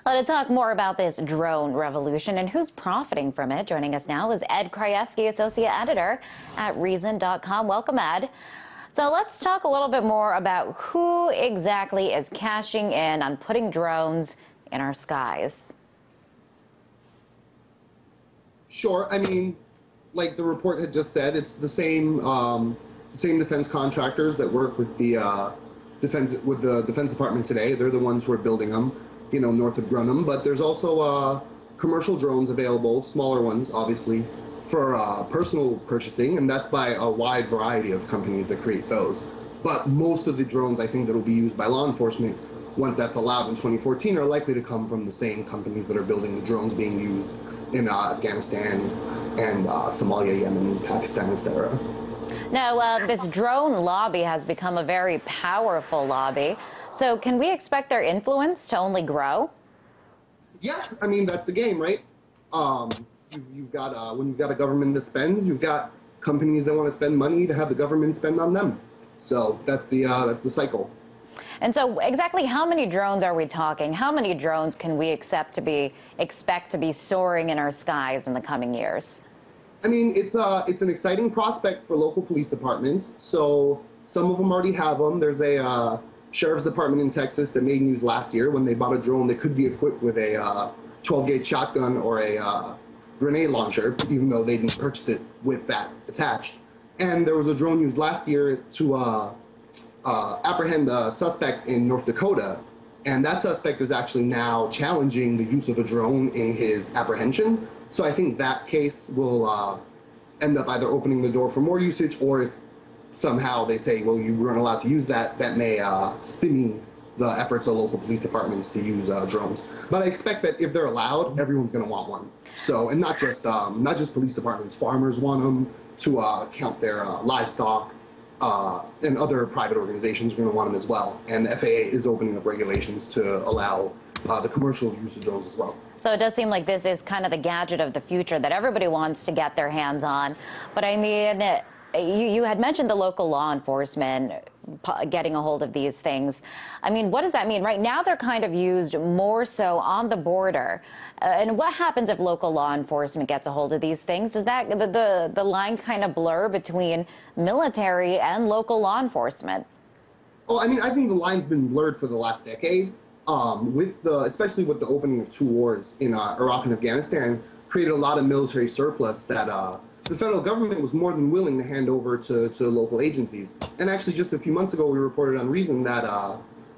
Let's talk more about this drone revolution and who's profiting from it. Joining us now is Ed Krajewski, Associate Editor at Reason.com. Welcome, Ed. So let's talk a little bit more about who exactly is cashing in on putting drones in our skies. Sure. I mean, like the report had just said, it's the same defense contractors that work with the Defense Department today. They're the ones who are building them, you know, north of Grenham. But there's also commercial drones available, smaller ones, obviously, for personal purchasing, and that's by a wide variety of companies that create those. But most of the drones, I think, that will be used by law enforcement once that's allowed in 2014 are likely to come from the same companies that are building the drones being used in Afghanistan and Somalia, Yemen, Pakistan, etc. Now, this drone lobby has become a very powerful lobby. So can we expect their influence to only grow? Yeah, I mean, that's the game, right? You've got when you've got a government that spends, you've got companies that want to spend money to have the government spend on them. So that's the cycle. And so exactly how many drones are we talking? How many drones can we expect to be soaring in our skies in the coming years? I mean, it's an exciting prospect for local police departments. So some of them already have them. There's a sheriff's department in Texas that made news last year when they bought a drone that could be equipped with a 12-gauge shotgun or a grenade launcher, even though they didn't purchase it with that attached. And there was a drone used last year to apprehend a suspect in North Dakota, and that suspect is actually now challenging the use of a drone in his apprehension. So I think that case will end up either opening the door for more usage, or if somehow they say, well, you weren't allowed to use that, that may stymie the efforts of local police departments to use drones. But I expect that if they're allowed, everyone's going to want one. So, and not just police departments, farmers want them to count their livestock, and other private organizations are going to want them as well. And the FAA is opening up regulations to allow the commercial use of drones as well. So it does seem like this is kind of the gadget of the future that everybody wants to get their hands on. But I mean, you had mentioned the local law enforcement getting a hold of these things. I mean, what does that mean? Right now, they're kind of used more so on the border. And what happens if local law enforcement gets a hold of these things? Does that the line kind of blur between military and local law enforcement? Oh, I mean, I think the line's been blurred for the last decade. Especially with the opening of two wars in Iraq and Afghanistan, created a lot of military surplus that the federal government was more than willing to hand over to local agencies. And actually, just a few months ago, we reported on Reason that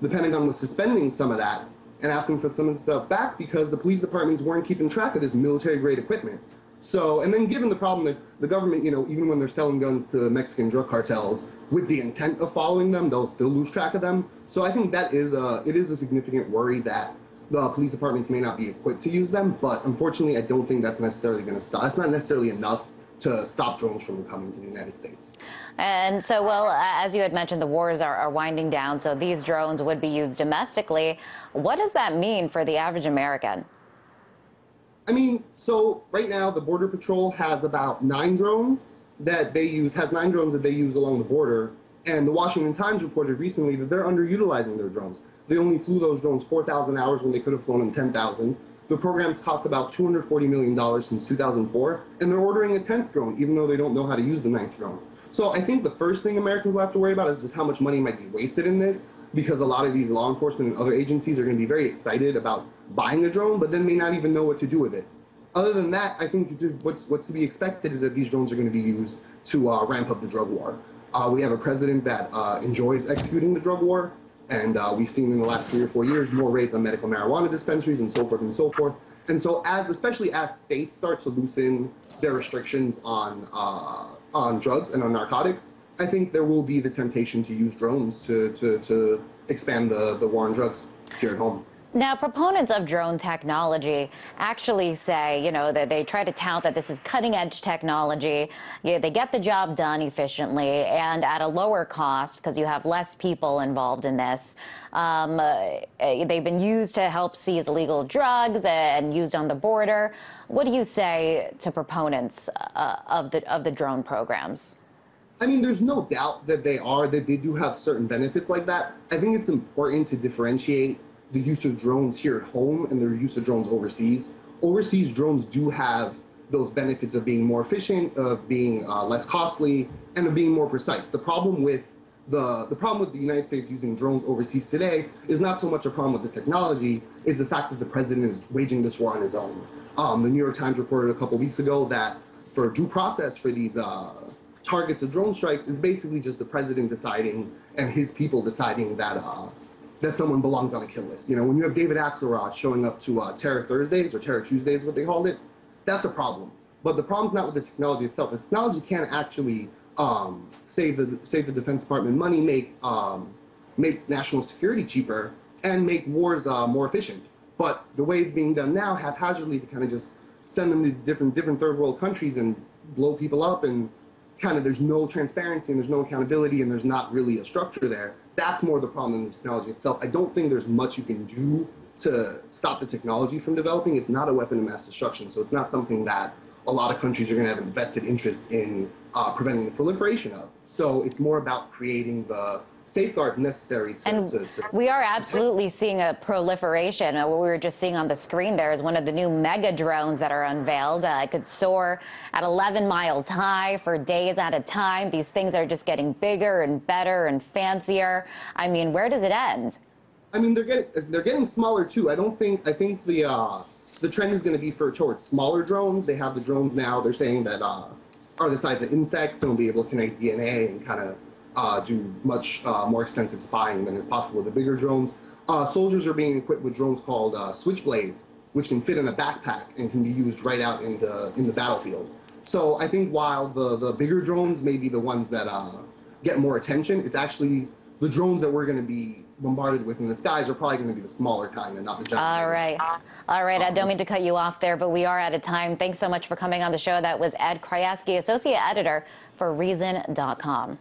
the Pentagon was suspending some of that and asking for some of the stuff back because the police departments weren't keeping track of this military-grade equipment. So, and then given the problem that the government, you know, even when they're selling guns to Mexican drug cartels with the intent of following them, they'll still lose track of them. So I think that is it is a significant worry that the police departments may not be equipped to use them. But unfortunately, I don't think that's necessarily going to stop. It's not necessarily enough to stop drones from coming to the United States. And so, well, as you had mentioned, the wars are winding down, so these drones would be used domestically. What does that mean for the average American? I mean, so right now the Border Patrol has about 9 drones that they use, along the border, and the Washington Times reported recently that they're underutilizing their drones. They only flew those drones 4,000 hours when they could have flown them 10,000. The program's cost about $240 million since 2004, and they're ordering a 10th drone, even though they don't know how to use the 9th drone. So I think the first thing Americans will have to worry about is just how much money might be wasted in this, because a lot of these law enforcement and other agencies are going to be very excited about buying a drone, but then may not even know what to do with it. Other than that, I think what's to be expected is that these drones are going to be used to ramp up the drug war. We have a president that enjoys executing the drug war, and we've seen in the last 3 or 4 years more raids on medical marijuana dispensaries and so forth and so forth. And so, especially as states start to loosen their restrictions on drugs and on narcotics, I think there will be the temptation to use drones to expand the war on drugs here at home. Now, proponents of drone technology actually say, you know, that they try to tout that this is cutting-edge technology. They get the job done efficiently and at a lower cost because you have less people involved in this. They've been used to help seize illegal drugs and used on the border. What do you say to proponents of the drone programs? I mean, there's no doubt that they do have certain benefits like that. I think it's important to differentiate the use of drones here at home and the use of drones overseas. Overseas drones do have those benefits of being more efficient, of being less costly, and of being more precise. The problem with the United States using drones overseas today is not so much a problem with the technology, it's the fact that the president is waging this war on his own. The New York Times reported a couple weeks ago that for due process for these targets of drone strikes is basically just the president deciding and his people deciding that that someone belongs on a kill list. You know, when you have David Axelrod showing up to Terror Thursdays or Terror Tuesdays, what they called it, that's a problem. But the problem's not with the technology itself. The technology can actually save the Defense Department money, make national security cheaper, and make wars more efficient. But the way it's being done now, haphazardly, to kind of just send them to different third world countries and blow people up, and kind of there's no transparency and there's no accountability and there's not really a structure there. That's more the problem than the technology itself. I don't think there's much you can do to stop the technology from developing. It's not a weapon of mass destruction, so it's not something that a lot of countries are going to have a vested interest in preventing the proliferation of. So it's more about creating the safeguards necessary to we are absolutely seeing a proliferation. What we were just seeing on the screen there is one of the new mega drones that are unveiled. It could soar at 11 miles high for days at a time. These things are just getting bigger and better and fancier. I mean, where does it end? I mean, they're getting smaller too. I think the trend is going to be towards smaller drones. They have the drones now. They're saying that are the size of insects and will be able to connect DNA and kind of do much more extensive spying than is possible with the bigger drones. Soldiers are being equipped with drones called switchblades, which can fit in a backpack and can be used right out in the battlefield. So I think while the bigger drones may be the ones that get more attention, it's actually the drones that we're going to be bombarded with in the skies are probably going to be the smaller kind and not the giant. All right. I don't mean to cut you off there, but we are out of time. Thanks so much for coming on the show. That was Ed Krajewski, Associate Editor for Reason.com.